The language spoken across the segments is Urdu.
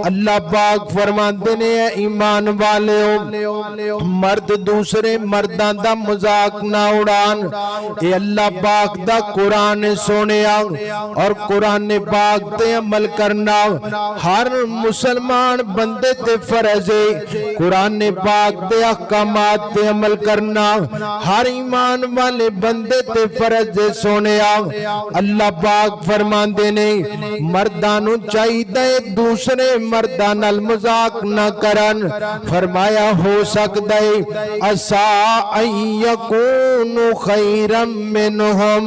اللہ پاک فرماتے نے ایمان والےو مرد دوسرے مرداں دا مذاق نہ اڑان. اے اللہ پاک دا قرآن سونے اور قرآن پاک تے عمل کرنا ہر مسلمان بندے تے فرض ہے. قرآن پاک دے احکامات تے عمل کرنا ہر ایمان والے بندے تے فرض ہے سونے. اللہ پاک فرماندے نے مردانو چاہیدہ دوسرے مردان المذاق نہ کرن. فرمایا ہو سکتا ہے اسا ان یکون خیرم منہم.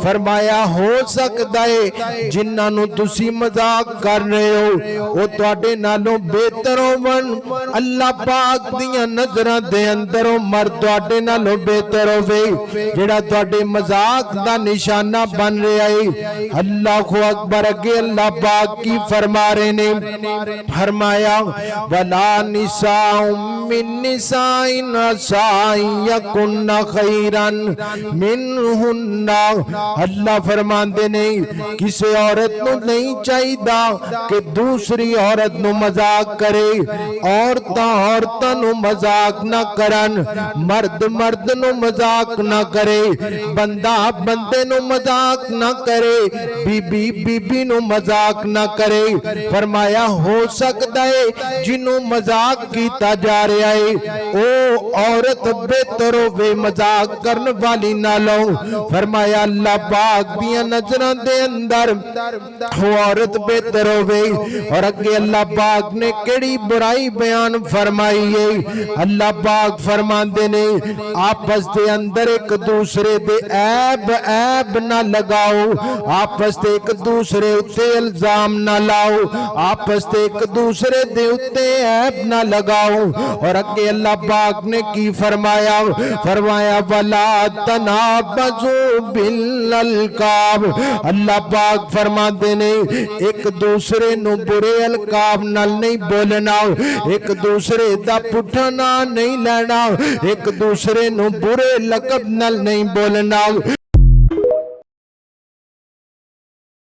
فرمایا ہو سکتا ہے جنہاں نو تسی مذاق کر رہے ہو وہ تواڈے نالوں بہتر ہون. اللہ پاک دیاں نظراں دے اندروں مرد تواڈے نالوں بہتر ہوے جڑا تواڈے مذاق دا نشانہ بن رہا ہے. اللہ اکبر. اگے اللہ پاک کی فرما رہے نے فرمایا ولا نساء من نساء عسى يكن خيرا منهن. اللہ فرماندے نے کسی عورت نو نہیں چاہیدا کہ دوسری عورت نو مذاق کرے. عورتاں نو مذاق نہ کرن. مرد مرد نو مذاق نہ کرے. بندہ بندے نو مذاق نہ کرے. بی بی نو مذاق نہ کرے. فرمایا ہو سکتا ہے جنوں مذاق کیتا جا رہا ہے او عورت بہتر ہوے مذاق کرن والی نہ لو. فرمایا اللہ پاک دیاں نظراں دے اندر وہ عورت بہتر ہوے. اور اگے اللہ پاک نے کیڑی برائی بیان فرمائی ہے. اللہ پاک فرماندے نے آپس دے اندر ایک دوسرے دے عیب نہ لگاؤ. آپس دے ایک دوسرے اتے الزام نہ لاؤ. آپس دے ایک دوسرے دے اتے عیب نہ لگاؤ. اور اگے اللہ پاک نے کی فرمایا فرمایا ولا تنابزوا بالالقاب. اللہ پاک فرماتے نے ایک دوسرے نو برے القاب نال نہیں بولنا. ایک دوسرے دا پٹھا نام نہیں لینا. ایک دوسرے نو برے لقب نال نہیں بولنا.